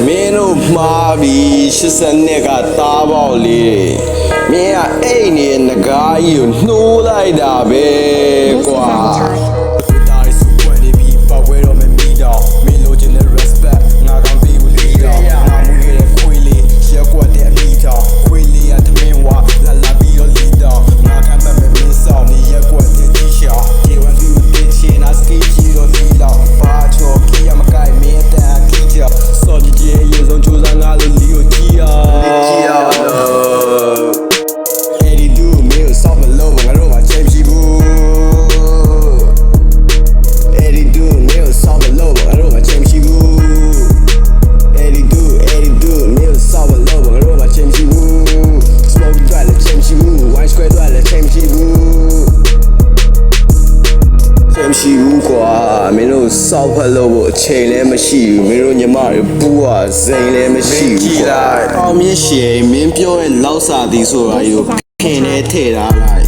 မင်းတို့မှားပြီး80နှစ်ကသားပေါက်လေးမင်းကအဲ့နေငကားကြီးကိုနှိုးလိုက်တာပဲကွာတာရီစုပွက်နေပြီးပတ်ဝဲတော့မမီတော့မင်းလိုချင်တဲ့ respect ငါကောင်းပြီးဘူးလီတော့ငါမှုရဲ့ခွေးလေးရက်ကွက်တဲ့အမိတော့ခွေးလေးရသမင်းဝါလာလာပြီးတော့လီတော့ငါခံမဲ့မင်းစောင်းနေရက်ကွက်တဲ့ကြီးရှာကေဝန်သူတဲ့ချင်းအစကီကြီးတော့လီတော့ပါချောကီရမကိုင်မင်းတဲ့ကီချောစော်ကြီးရဲ့ရေဆုံးချိုးစားငါလိုလီကိုကြီးရအဲ့ဒီဒူမင်းစောက်မလို့ငါတို့မှာချိန်ရှိဘူးအဲ့ဒီဒူမင်းစောက်မလို့ငါတို့မှာချိန်ရှိဘူးအဲ့ဒီဒူမင်းစောက်မလို့ငါတို့မှာချိန်ရှိဘူး smoke တွေ့လည်းချိန်ရှိဘူး white square တွေ့လည်းချိန်ရှိဘူးချိန်ရှိဘူးကွာမင်းတို့စောက်ဖက်လို့အချိန်လည်းမရှိဘူးမင်းတို့ညီမတွေပူးอ่ะစိန်လည်းမရှိဘူးကွာအောင်မြင့်ရှည်မင်းပြောရဲ့လောက်စာသည်ဆိုတာယူခင်နေထဲ့တာလား